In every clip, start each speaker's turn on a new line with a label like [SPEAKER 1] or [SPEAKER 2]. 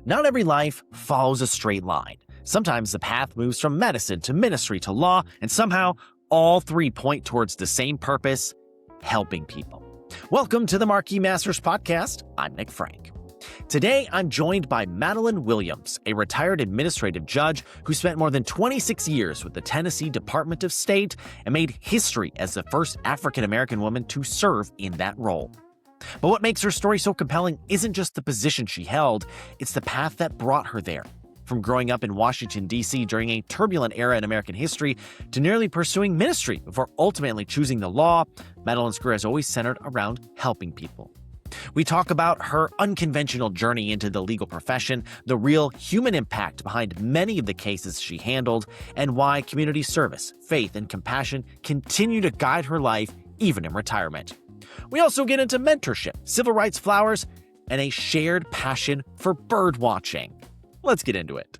[SPEAKER 1] Not every life follows a straight line. Sometimes the path moves from medicine to ministry to law, and somehow all three point towards the same purpose: helping people. Welcome to the Marquis Masters podcast. I'm Nick Franck. Today, I'm joined by Mattielyn Williams, a retired administrative judge who spent more than 26 years with the Tennessee Department of State and made history as the first African-American woman to serve in that role. But what makes her story so compelling isn't just the position she held, it's the path that brought her there. From growing up in Washington, D.C. during a turbulent era in American history to nearly pursuing ministry before ultimately choosing the law, Mattielyn's career has always centered around helping people. We talk about her unconventional journey into the legal profession, the real human impact behind many of the cases she handled, and why community service, faith, and compassion continue to guide her life even in retirement. We also get into mentorship, civil rights flowers, and a shared passion for bird watching. Let's get into it.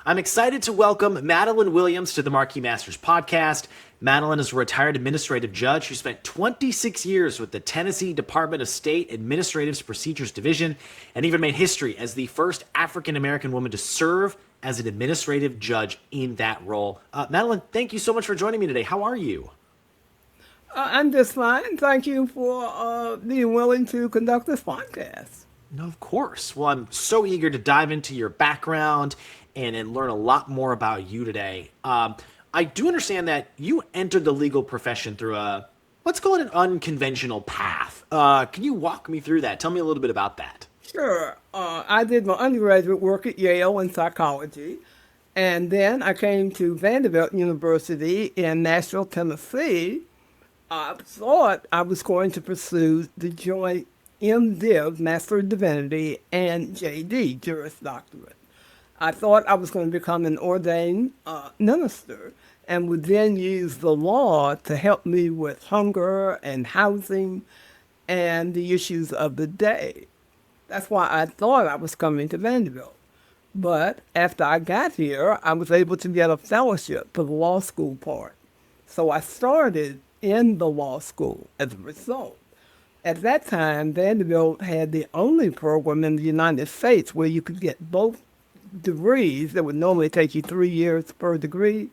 [SPEAKER 1] I'm excited to welcome Mattielyn Williams to the Marquis Masters podcast. Mattielyn is a retired administrative judge who spent 26 years with the Tennessee Department of State Administrative Procedures Division and even made history as the first African-American woman to serve as an administrative judge in that role. Mattielyn, thank you so much for joining me today. How are you?
[SPEAKER 2] I'm just fine. Thank you for being willing to conduct this podcast.
[SPEAKER 1] No, of course. Well, I'm so eager to dive into your background and learn a lot more about you today. I do understand that you entered the legal profession through let's call it an unconventional path. Can you walk me through that? Tell me a little bit about that.
[SPEAKER 2] Sure. I did my undergraduate work at Yale in psychology, and then I came to Vanderbilt University in Nashville, Tennessee. I thought I was going to pursue the joint MDiv, Master of Divinity, and JD, Juris Doctorate. I thought I was going to become an ordained minister and would then use the law to help me with hunger and housing and the issues of the day. That's why I thought I was coming to Vanderbilt. But after I got here, I was able to get a fellowship for the law school part. So I started in the law school as a result. At that time, Vanderbilt had the only program in the United States where you could get both degrees that would normally take you 3 years per degree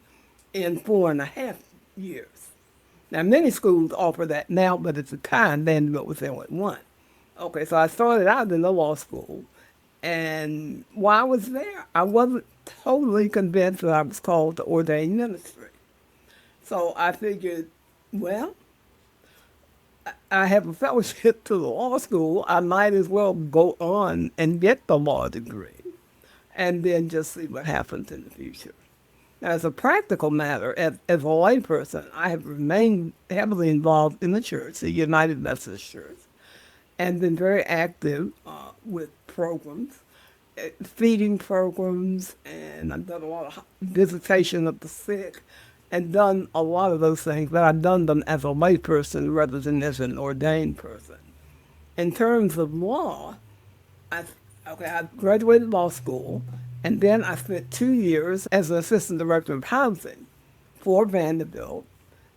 [SPEAKER 2] in 4.5 years. Now, many schools offer that now, but at the time, Vanderbilt was the only one. Okay, so I started out in the law school, and while I was there, I wasn't totally convinced that I was called to ordain ministry. So I figured, well, I have a fellowship to the law school. I might as well go on and get the law degree and then just see what happens in the future. Now, as a practical matter, as a layperson, I have remained heavily involved in the church, the United Methodist Church, and been very active with programs, feeding programs, and I've done a lot of visitation of the sick, and done a lot of those things, but I've done them as a layperson rather than as an ordained person. In terms of law, I graduated law school, and then I spent 2 years as an assistant director of housing for Vanderbilt,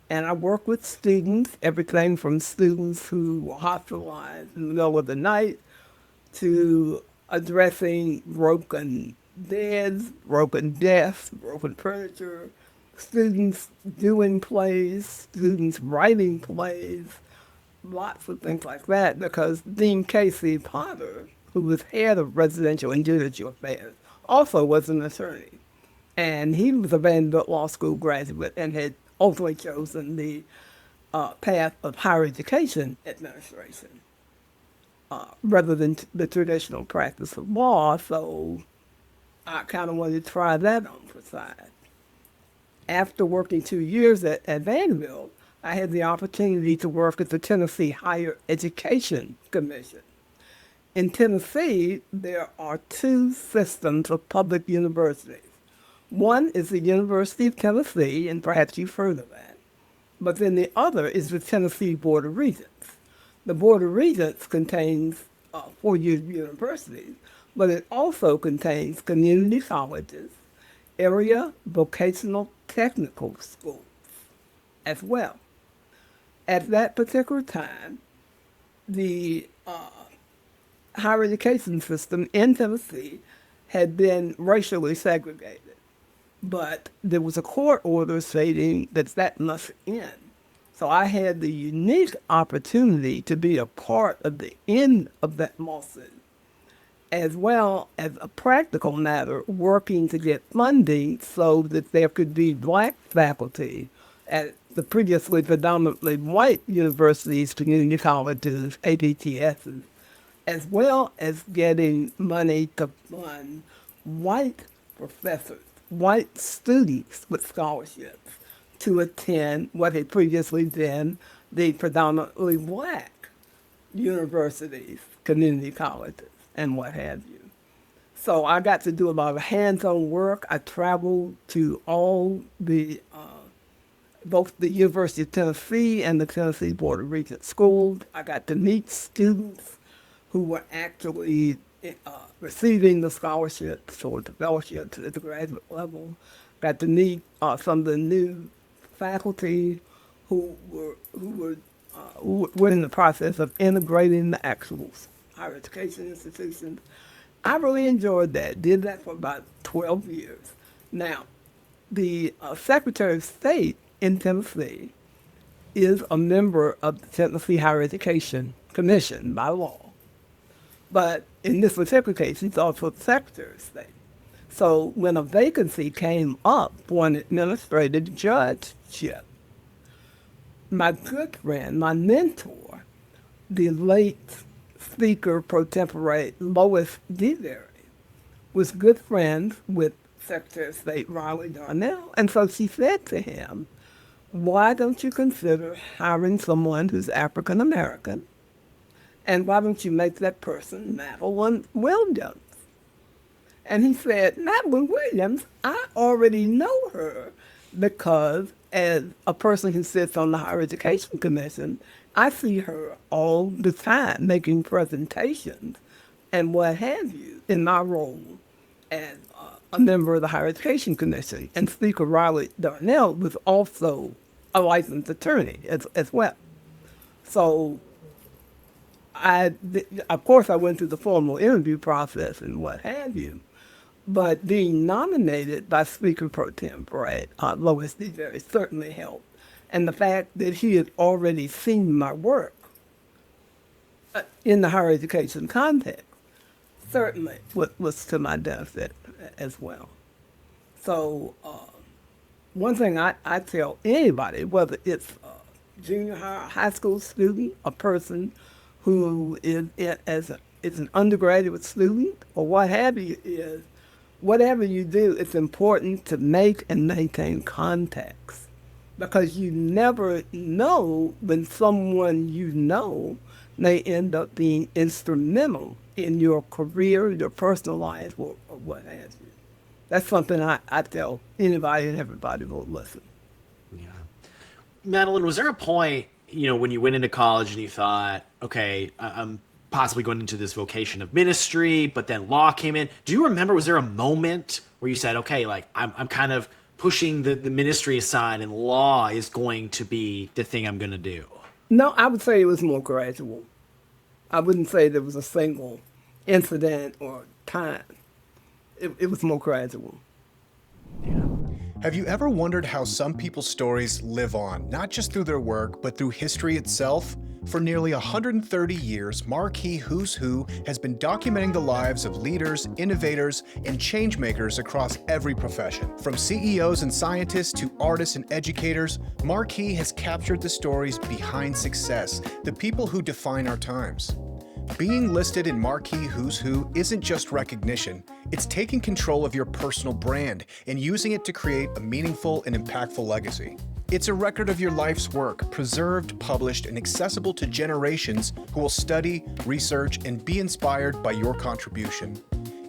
[SPEAKER 2] and I worked with students, everything from students who were hospitalized in the middle of the night to addressing broken beds, broken desks, broken furniture, students doing plays, students writing plays, lots of things like that, because Dean Casey Potter, who was head of residential and judicial affairs, also was an attorney. And he was a Vanderbilt Law School graduate and had ultimately chosen the path of higher education administration rather than the traditional practice of law. So I kind of wanted to try that on the side. After working 2 years at Vanderbilt, I had the opportunity to work at the Tennessee Higher Education Commission. In Tennessee, there are two systems of public universities. One is the University of Tennessee, and perhaps you've heard of that. But then the other is the Tennessee Board of Regents. The Board of Regents contains 4-year universities, but it also contains community colleges, area vocational technical schools as well. At that particular time, the higher education system in Tennessee had been racially segregated. But there was a court order stating that must end. So I had the unique opportunity to be a part of the end of that lawsuit, as well as a practical matter, working to get funding so that there could be black faculty at the previously predominantly white universities, community colleges, APTSs, as well as getting money to fund white professors, white students with scholarships to attend what had previously been the predominantly black universities, community colleges, and what have you. So I got to do a lot of hands-on work. I traveled to all the both the University of Tennessee and the Tennessee Board of Regents schools. I got to meet students who were actually receiving the scholarships or the fellowships at the graduate level. Got to meet some of the new faculty who were in the process of integrating the actual higher education institutions. I really enjoyed that. Did that for about 12 years. Now, the Secretary of State in Tennessee is a member of the Tennessee Higher Education Commission by law. But in this particular case, he's also the Secretary of State. So when a vacancy came up for an administrative judgeship, my good friend, my mentor, the late Speaker pro tempore Lois DeBerry, was good friends with Secretary of State Riley Darnell. And so she said to him, why don't you consider hiring someone who's African American? And why don't you make that person Mattielyn Williams? And he said, Mattielyn Williams, I already know her because as a person who sits on the Higher Education Commission, I see her all the time making presentations and what have you in my role as a member of the Higher Education Commission. And Speaker Riley Darnell was also a licensed attorney as well. So of course, I went through the formal interview process and what have you, but being nominated by Speaker pro tempore Lois DeBerry certainly helped. And the fact that he had already seen my work in the higher education context certainly was to my benefit as well. So one thing I tell anybody, whether it's a junior high school student, a person who is an undergraduate student, or what have you, is whatever you do, it's important to make and maintain contacts. Because you never know when someone you know may end up being instrumental in your career, your personal life, or what have you. That's something I tell anybody and everybody who will listen.
[SPEAKER 3] Yeah. Mattielyn, was there a point, when you went into college and you thought, okay, I'm possibly going into this vocation of ministry, but then law came in? Do you remember, was there a moment where you said, okay, like I'm kind of pushing the ministry aside and law is going to be the thing I'm going to do?
[SPEAKER 2] No, I would say it was more gradual. I wouldn't say there was a single incident or time. It was more gradual.
[SPEAKER 3] Yeah.
[SPEAKER 4] Have you ever wondered how some people's stories live on, not just through their work, but through history itself? For nearly 130 years, Marquis Who's Who has been documenting the lives of leaders, innovators, and changemakers across every profession. From CEOs and scientists to artists and educators, Marquis has captured the stories behind success, the people who define our times. Being listed in Marquis Who's Who isn't just recognition, it's taking control of your personal brand and using it to create a meaningful and impactful legacy. It's a record of your life's work, preserved, published, and accessible to generations who will study, research, and be inspired by your contribution.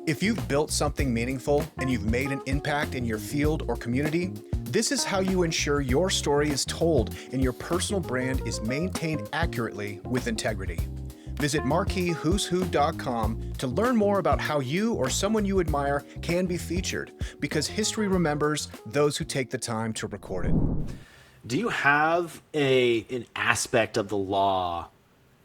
[SPEAKER 4] If you've built something meaningful and you've made an impact in your field or community, this is how you ensure your story is told and your personal brand is maintained accurately with integrity. Visit MarquisWho'sWho.com to learn more about how you or someone you admire can be featured, because history remembers those who take the time to record it.
[SPEAKER 3] Do you have an aspect of the law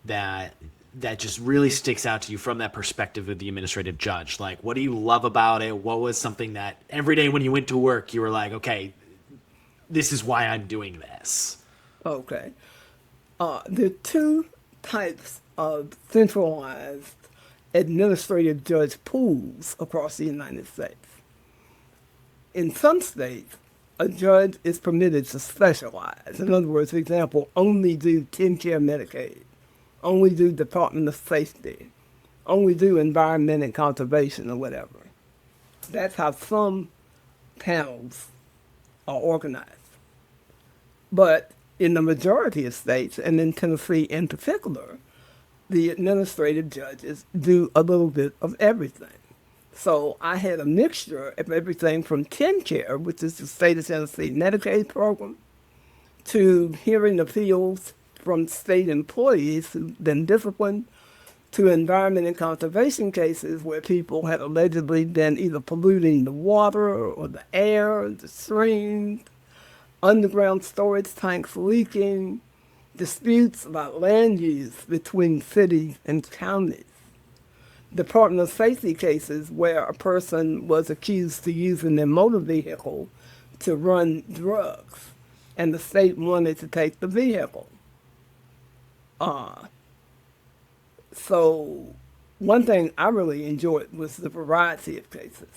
[SPEAKER 3] that that just really sticks out to you from that perspective of the administrative judge? Like, what do you love about it? What was something that every day when you went to work, you were like, okay, this is why I'm doing this?
[SPEAKER 2] Okay. There are two types of centralized administrative judge pools across the United States. In some states, a judge is permitted to specialize. In other words, for example, only do 10-care Medicaid, only do Department of Safety, only do environment and conservation or whatever. That's how some panels are organized. But in the majority of states, and in Tennessee in particular, the administrative judges do a little bit of everything. So I had a mixture of everything from 10-care, which is the state of Tennessee Medicaid program, to hearing appeals from state employees who've been disciplined, to environment and conservation cases where people had allegedly been either polluting the water or the air, the streams, underground storage tanks leaking, disputes about land use between cities and counties. Department of Safety cases where a person was accused of using their motor vehicle to run drugs, and the state wanted to take the vehicle. So one thing I really enjoyed was the variety of cases.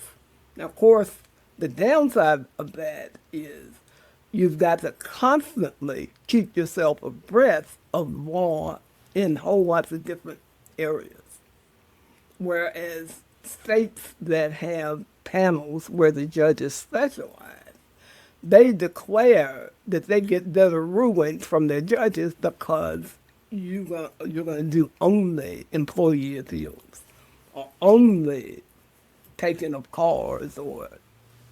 [SPEAKER 2] Now, of course, the downside of that is you've got to constantly keep yourself abreast of law in whole lots of different areas. Whereas states that have panels where the judges specialize, they declare that they get better rulings from their judges because you're going to do only employee appeals, or only taking of cars or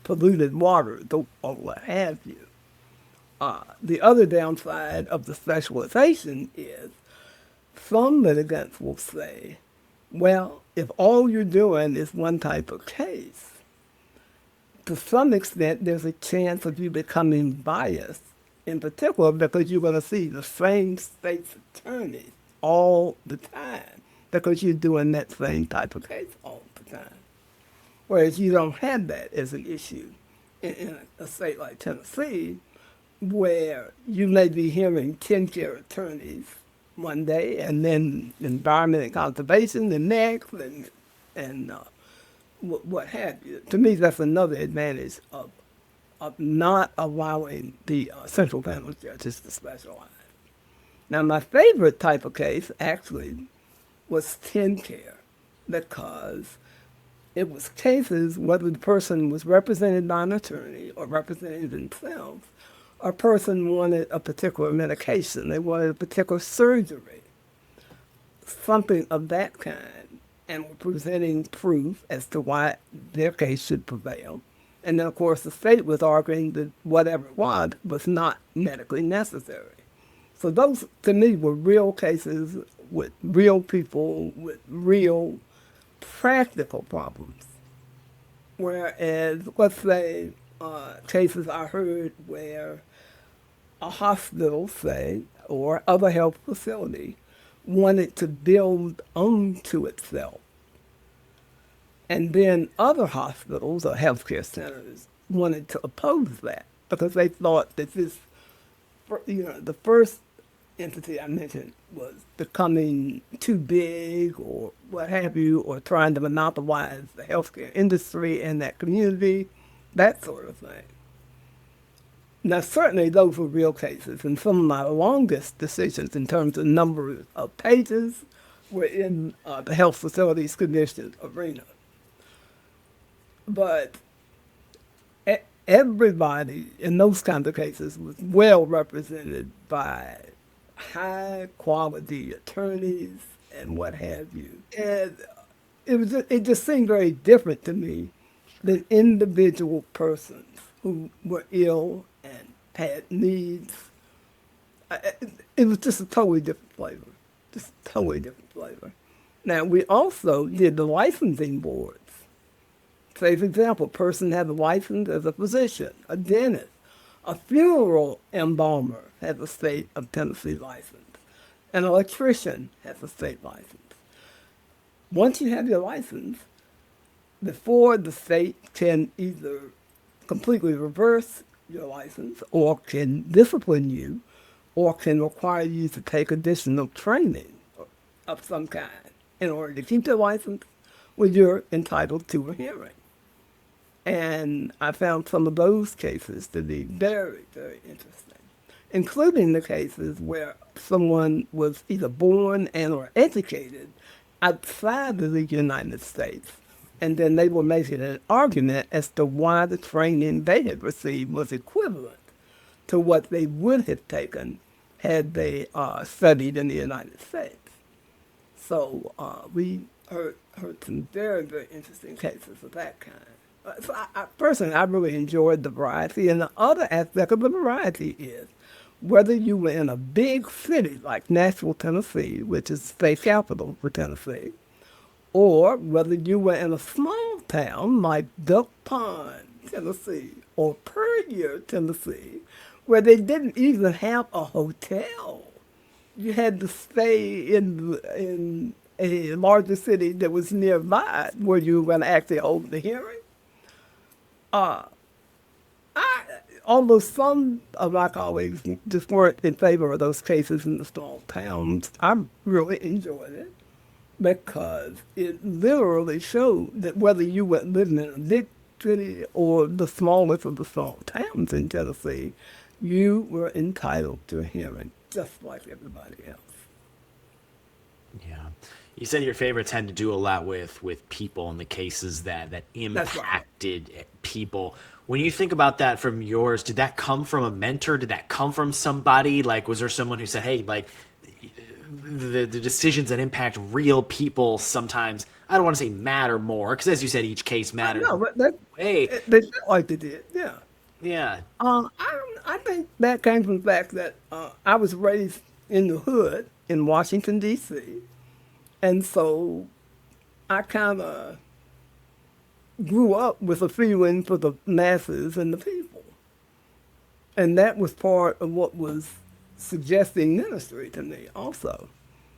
[SPEAKER 2] polluted water or what have you. The other downside of the specialization is some litigants will say, well, if all you're doing is one type of case, to some extent there's a chance of you becoming biased, in particular because you're going to see the same state's attorneys all the time because you're doing that same type of case all the time. Whereas you don't have that as an issue in a state like Tennessee, where you may be hearing 10-care attorneys one day, and then environment and conservation the next, and what have you. To me, that's another advantage of not allowing the central panel judges to specialize. Now, my favorite type of case actually was 10-care, because it was cases whether the person was represented by an attorney or represented themselves. A person wanted a particular medication, they wanted a particular surgery, something of that kind, and were presenting proof as to why their case should prevail. And then, of course, the state was arguing that whatever it was not medically necessary. So those, to me, were real cases with real people with real practical problems. Whereas, let's say, cases I heard where a hospital, say, or other health facility wanted to build onto itself. And then other hospitals or healthcare centers wanted to oppose that because they thought that this, the first entity I mentioned was becoming too big or what have you, or trying to monopolize the healthcare industry in that community, that sort of thing. Now, certainly those were real cases, and some of my longest decisions in terms of number of pages were in the Health Facilities Commission arena. But everybody in those kinds of cases was well represented by high-quality attorneys and what have you. And it just seemed very different to me than individual persons who were ill and had needs. It was just a totally different flavor. Now, we also did the licensing boards. Say, for example, a person had a license as a physician, a dentist, a funeral embalmer had the state of Tennessee license. An electrician has a state license. Once you have your license, before the state can either completely reverse your license or can discipline you or can require you to take additional training of some kind in order to keep the license, well, you're entitled to a hearing. And I found some of those cases to be very, very interesting, including the cases where someone was either born and or educated outside of the United States, and then they were making an argument as to why the training they had received was equivalent to what they would have taken had they studied in the United States. So we heard some very, very interesting cases of that kind. So personally, I really enjoyed the variety. And the other aspect of the variety is whether you were in a big city like Nashville, Tennessee, which is the state capital for Tennessee, or whether you were in a small town like Duck Pond, Tennessee, or Puryear, Tennessee, where they didn't even have a hotel. You had to stay in a larger city that was nearby where you were going to actually hold the hearing. Although some of my colleagues just weren't in favor of those cases in the small towns, I really enjoyed it because it literally showed that whether you were living in a big city or the smallest of the small towns in Tennessee, you were entitled to a hearing just like everybody else.
[SPEAKER 3] Yeah. You said your favorites had to do a lot with people and the cases that impacted people. When you think about that from yours, did that come from a mentor? Did that come from somebody? Like, was there someone who said, hey, like, the decisions that impact real people sometimes, I don't want to say matter more, because as you said, each case matters.
[SPEAKER 2] No, but they felt like they did, yeah.
[SPEAKER 3] Yeah.
[SPEAKER 2] I think that came from the fact that I was raised in the hood in Washington, D.C., and so I kind of grew up with a feeling for the masses and the people. And that was part of what was suggesting ministry to me also.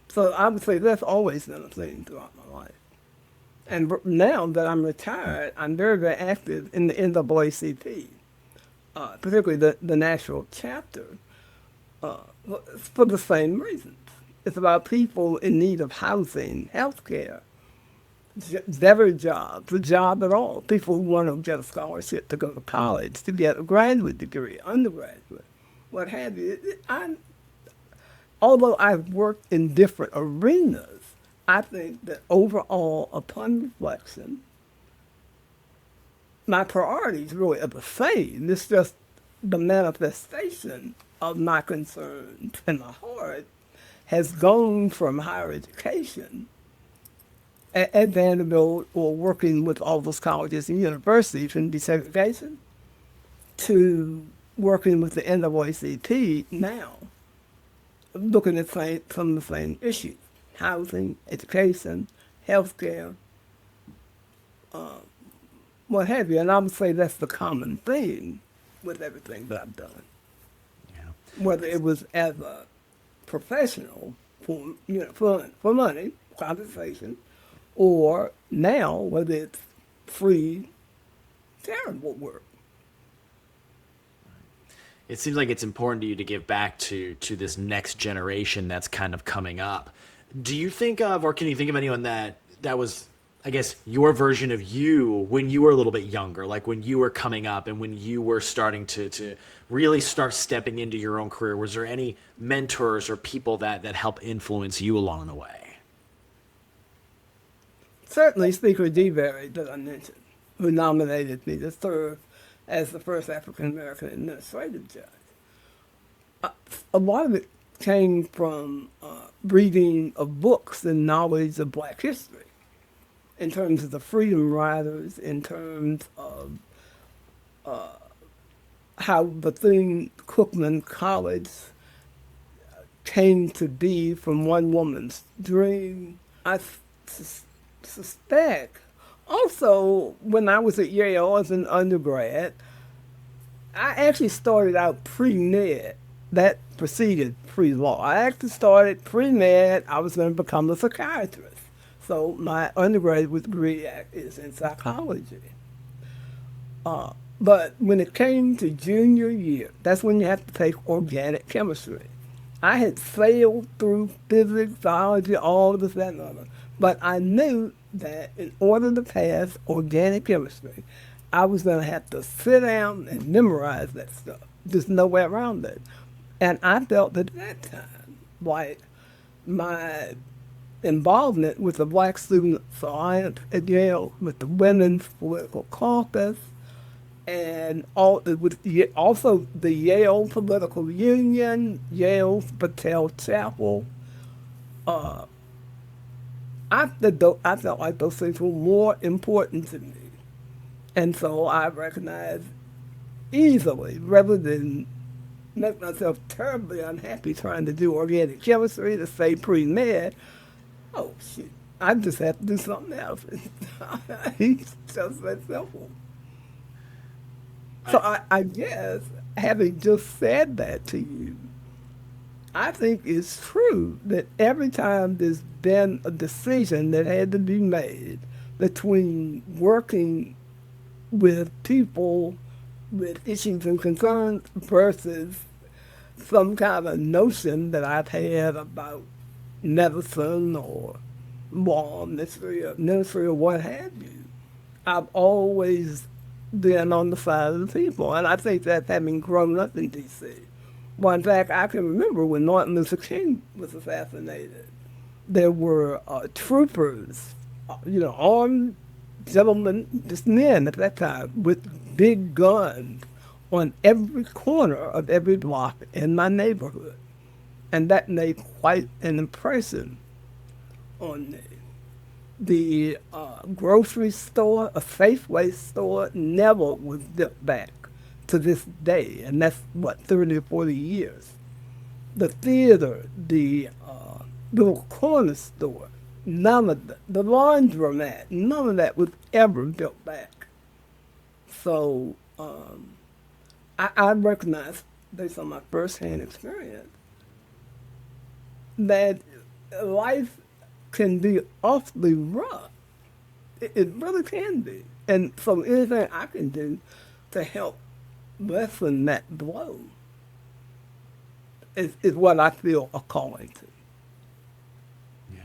[SPEAKER 2] So I would say that's always been a thing throughout my life. And now that I'm retired, I'm very, very active in the NAACP, particularly the national chapter, for the same reasons. It's about people in need of housing, health care, better jobs, a job at all. People who want to get a scholarship to go to college, to get a graduate degree, undergraduate, what have you. Although I've worked in different arenas, I think that overall, upon reflection, my priorities really are the same. It's just the manifestation of my concerns and my heart has gone from higher education at Vanderbilt or working with all those colleges and universities in desegregation to working with the NAACP now, looking at some of the same issues: housing, education, healthcare, what have you. And I would say that's the common theme with everything that I've done. Yeah. Whether it was as a professional for money, compensation, or now whether it's free charitable work.
[SPEAKER 3] It seems like it's important to you to give back to this next generation that's kind of coming up. Do you think of, or can you think of anyone that was, I guess, your version of you when you were a little bit younger, like when you were coming up and when you were starting to really start stepping into your own career? Was there any mentors or people that helped influence you along the way?
[SPEAKER 2] Certainly Speaker DeBerry that I mentioned, who nominated me to serve as the first African-American administrative judge. A lot of it came from reading of books and knowledge of Black history, in terms of the Freedom Riders, in terms of how Bethune-Cookman College came to be from one woman's dream. I suspect also when I was at Yale as an undergrad, I actually started out pre-med. That preceded pre-law. I actually started pre-med. I was going to become a psychiatrist. So my undergraduate degree is in psychology. But when it came to junior year, that's when you have to take organic chemistry. I had sailed through physics, biology, all of this, that, and other. But I knew that in order to pass organic chemistry, I was going to have to sit down and memorize that stuff. There's no way around it. And I felt at that time like my involvement with the Black Student Alliance at Yale, with the Women's Political Caucus, and also the Yale Political Union, Yale's Patel Chapel. I felt like those things were more important to me. And so I recognized easily, rather than make myself terribly unhappy trying to do organic chemistry to say pre-med, oh shit, I just have to do something else. It's just that simple. So I guess, having just said that to you, I think it's true that every time there's been a decision that had to be made between working with people with issues and concerns versus some kind of notion that I've had about medicine or law, ministry or what have you, I've always been on the side of the people. And I think that's having grown up in D.C. Well, in fact, I can remember when Martin Luther King was assassinated, there were troopers, armed gentlemen, just men at that time, with big guns on every corner of every block in my neighborhood. And that made quite an impression on me. The grocery store, a Safeway store, never was dipped back to this day, and that's, 30 or 40 years. The theater, the little corner store, none of that, the laundromat, none of that was ever built back. So I recognize, based on my firsthand experience, that life can be awfully rough. It really can be. And so anything I can do to help lessen that blow is what I feel a calling to.
[SPEAKER 3] Yeah,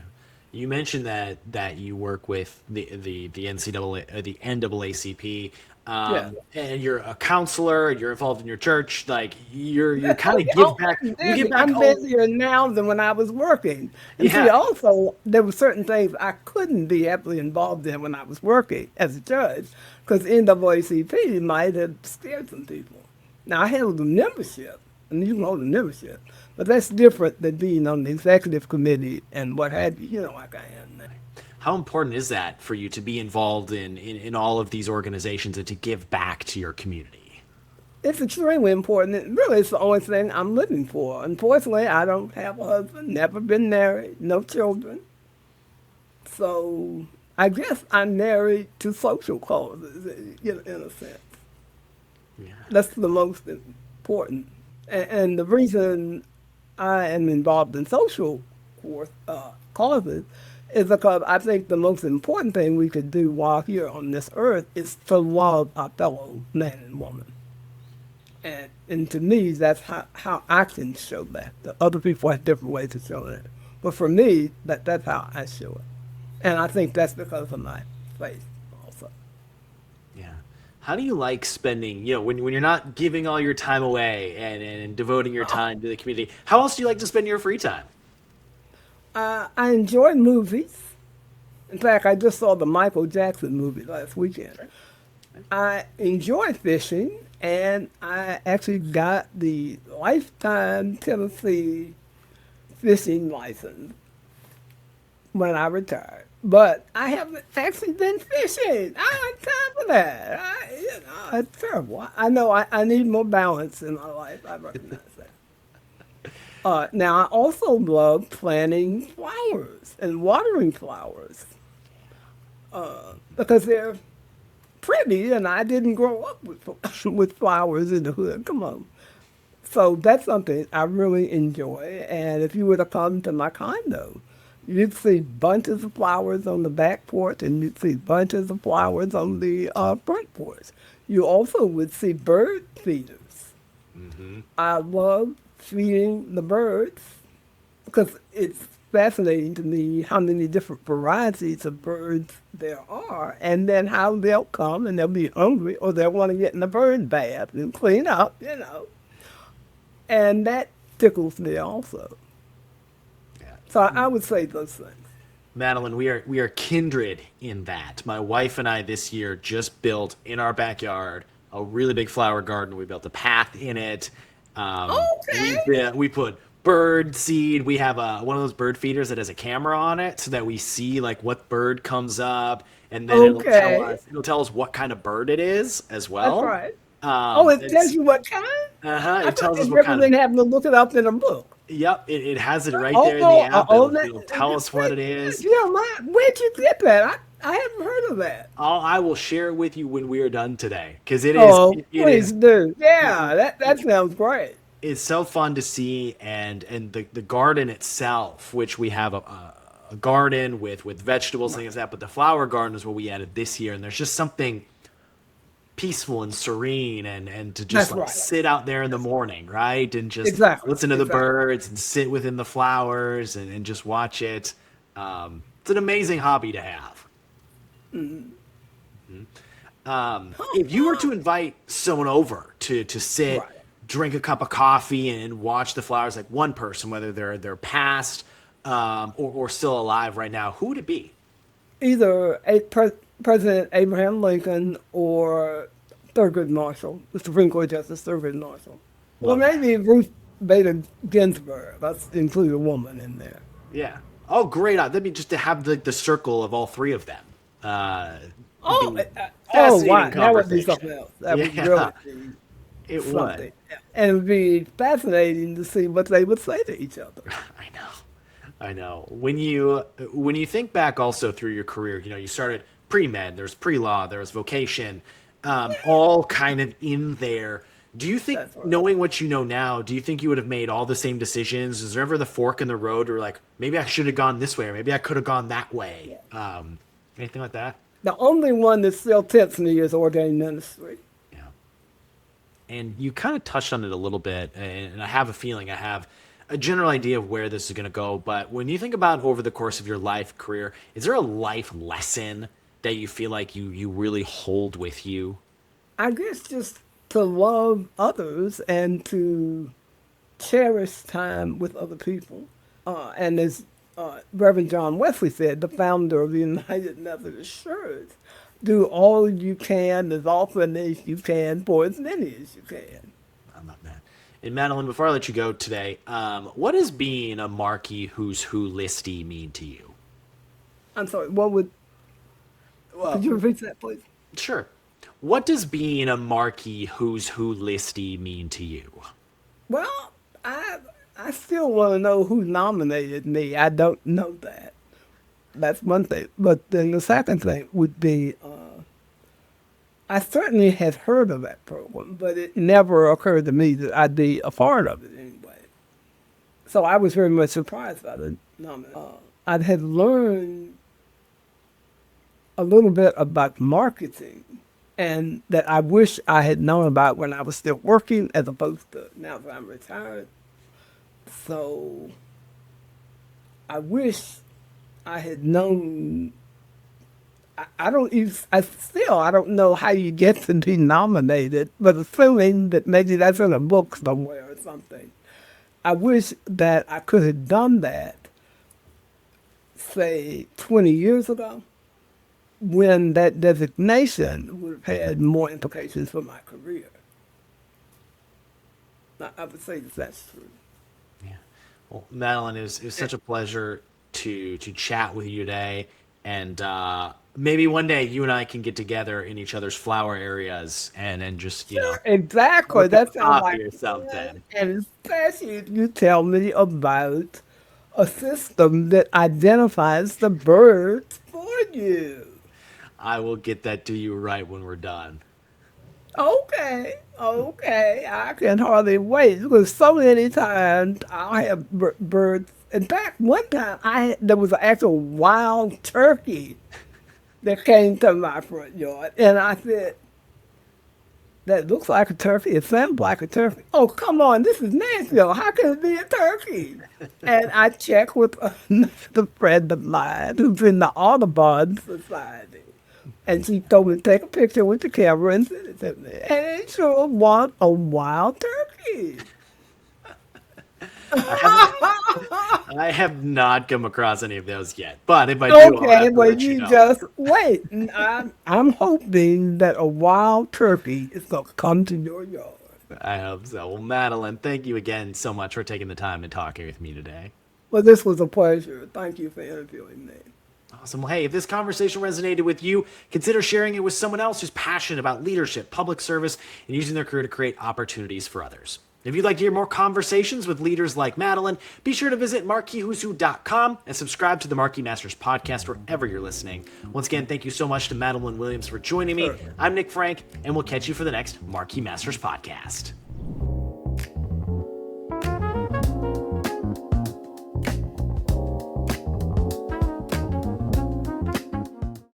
[SPEAKER 3] you mentioned that you work with the NCAA, the NAACP, and you're a counselor. You're involved in your church. Like you're kind of give back. You give back.
[SPEAKER 2] I'm busier now than when I was working. And see, also there were certain things I couldn't be heavily involved in when I was working as a judge, because NAACP might have scared some people. Now I held the membership, and you can hold the membership, but that's different than being on the executive committee and what have you. Like I am now.
[SPEAKER 3] How important is that for you to be involved in all of these organizations and to give back to your community?
[SPEAKER 2] It's extremely important. Really, it's the only thing I'm living for. Unfortunately, I don't have a husband, never been married, no children. So I guess I'm married to social causes, in a sense. Yeah. That's the most important. And the reason I am involved in social causes is because I think the most important thing we could do while here on this earth is to love our fellow man and woman. And to me, that's how I can show that. The other people have different ways of showing it. But for me, that's how I show it. And I think that's because of my faith also.
[SPEAKER 3] Yeah. How do you like spending, when you're not giving all your time away and devoting your time to the community, how else do you like to spend your free time?
[SPEAKER 2] I enjoy movies. In fact, I just saw the Michael Jackson movie last weekend. I enjoy fishing, and I actually got the lifetime Tennessee fishing license when I retired. But I haven't actually been fishing. I don't have time for that. It's terrible. I know I need more balance in my life. I recognize that. Now, I also love planting flowers and watering flowers because they're pretty, and I didn't grow up with flowers in the hood. Come on. So that's something I really enjoy. And if you were to come to my condo, you'd see bunches of flowers on the back porch and you'd see bunches of flowers on the front porch. You also would see bird feeders. I love feeding the birds because it's fascinating to me how many different varieties of birds there are, and then how they'll come and they'll be hungry or they'll want to get in the bird bath and clean up, and that tickles me also.
[SPEAKER 3] Yeah.
[SPEAKER 2] So I would say those things.
[SPEAKER 3] Mattielyn, we are kindred in that. My wife and I this year just built in our backyard a really big flower garden. We built a path in it.
[SPEAKER 2] Okay.
[SPEAKER 3] We put bird seed. We have one of those bird feeders that has a camera on it, so that we see like what bird comes up, and then
[SPEAKER 2] Okay.
[SPEAKER 3] it'll tell us what kind of bird it is as
[SPEAKER 2] That's
[SPEAKER 3] well.
[SPEAKER 2] right. Oh, it tells you what kind? I
[SPEAKER 3] It
[SPEAKER 2] thought
[SPEAKER 3] tells
[SPEAKER 2] they
[SPEAKER 3] us what kind of.
[SPEAKER 2] recommend having to look it up in a book.
[SPEAKER 3] Yep, it has it right there in the app. It'll tell us what it is.
[SPEAKER 2] Where'd you get that? I haven't heard of that.
[SPEAKER 3] I will share it with you when we are done today, because it is.
[SPEAKER 2] Oh,
[SPEAKER 3] it
[SPEAKER 2] please
[SPEAKER 3] is.
[SPEAKER 2] do. Yeah, that sounds great.
[SPEAKER 3] It's so fun to see, and the garden itself, which we have a garden with vegetables and things like that, but the flower garden is what we added this year, and there's just something peaceful and serene, and to just
[SPEAKER 2] That's right.
[SPEAKER 3] sit out there in the morning, right, and just
[SPEAKER 2] Exactly.
[SPEAKER 3] listen to the
[SPEAKER 2] Exactly.
[SPEAKER 3] birds and sit within the flowers and just watch it. It's an amazing hobby to have. If you were to invite someone over to sit,
[SPEAKER 2] Right.
[SPEAKER 3] drink a cup of coffee, and watch the flowers, like one person, whether they're past or still alive right now, who would it be?
[SPEAKER 2] Either President Abraham Lincoln or Thurgood Marshall, the Supreme Court Justice Thurgood Marshall. Or
[SPEAKER 3] Love that.
[SPEAKER 2] maybe Ruth Bader Ginsburg. Let's include a woman in there.
[SPEAKER 3] Yeah. Oh, great. That'd be just to have the circle of all three of them.
[SPEAKER 2] Oh,
[SPEAKER 3] Be
[SPEAKER 2] oh, wow.
[SPEAKER 3] fascinating
[SPEAKER 2] That would be
[SPEAKER 3] conversation.
[SPEAKER 2] something else. That would
[SPEAKER 3] Yeah,
[SPEAKER 2] really be
[SPEAKER 3] it
[SPEAKER 2] something.
[SPEAKER 3] would.
[SPEAKER 2] And it would be fascinating to see what they would say to each other.
[SPEAKER 3] I know. When you think back also through your career, you started pre-med, there's pre-law, there's vocation, all kind of in there. Do you think,
[SPEAKER 2] That's right.
[SPEAKER 3] knowing what you know now, do you think you would have made all the same decisions? Is there ever the fork in the road where like, maybe I should have gone this way, or maybe I could have gone that way? Anything like that?
[SPEAKER 2] The only one that still tempts me is ordained ministry.
[SPEAKER 3] Yeah. And you kind of touched on it a little bit, and I have a feeling I have a general idea of where this is going to go. But when you think about over the course of your life career, is there a life lesson that you feel like you really hold with you?
[SPEAKER 2] I guess just to love others and to cherish time with other people. And as Reverend John Wesley said, the founder of the United Methodist Church, do all you can as often as you can for as many as you can.
[SPEAKER 3] I love that. And Mattielyn, before I let you go today, what does being a Marquis Who's Who listee mean to you?
[SPEAKER 2] I'm sorry, could you repeat that, please?
[SPEAKER 3] Sure. What does being a Marquis Who's Who listee mean to you?
[SPEAKER 2] Well, I still want to know who nominated me. I don't know that. That's one thing. But then the second thing would be, I certainly had heard of that program, but it never occurred to me that I'd be a part of it anyway. So I was very much surprised by the nomination. I had learned a little bit about marketing, and that I wish I had known about when I was still working as opposed to now that I'm retired. So I wish I had known. I don't know how you get to be nominated, but assuming that maybe that's in a book somewhere or something, I wish that I could have done that, say, 20 years ago, when that designation would have had more implications for my career. I would say that that's true.
[SPEAKER 3] Yeah. Well, Mattielyn, it was such a pleasure to chat with you today, and maybe one day you and I can get together in each other's flower areas and just
[SPEAKER 2] Exactly.
[SPEAKER 3] look
[SPEAKER 2] That
[SPEAKER 3] at
[SPEAKER 2] sounds
[SPEAKER 3] coffee
[SPEAKER 2] like
[SPEAKER 3] or something.
[SPEAKER 2] And especially if you tell me about a system that identifies the birds for you.
[SPEAKER 3] I will get that to you right when we're done.
[SPEAKER 2] Okay, I can hardly wait because so many times I have birds. In fact, one time there was an actual wild turkey that came to my front yard, and I said, "That looks like a turkey. It sounds like a turkey." Oh, come on, this is Nashville. How can it be a turkey? And I checked with another friend of mine who's in the Audubon Society. And she told me to take a picture with the camera and send it to me. And it sure was a wild turkey.
[SPEAKER 3] I have not come across any of those yet, but if I do, I'll have
[SPEAKER 2] Okay,
[SPEAKER 3] to
[SPEAKER 2] well,
[SPEAKER 3] let you
[SPEAKER 2] you
[SPEAKER 3] know.
[SPEAKER 2] just wait. And I'm hoping that a wild turkey is going to come to your yard.
[SPEAKER 3] I hope so. Well, Mattielyn, thank you again so much for taking the time and talking with me today.
[SPEAKER 2] Well, this was a pleasure. Thank you for interviewing me.
[SPEAKER 3] Awesome. Well, hey, if this conversation resonated with you, consider sharing it with someone else who's passionate about leadership, public service, and using their career to create opportunities for others. If you'd like to hear more conversations with leaders like Mattielyn, be sure to visit marquiswho'swho.com and subscribe to the Marquis Masters podcast wherever you're listening. Once again, thank you so much to Mattielyn Williams for joining me. I'm Nick Franck, and we'll catch you for the next Marquis Masters podcast.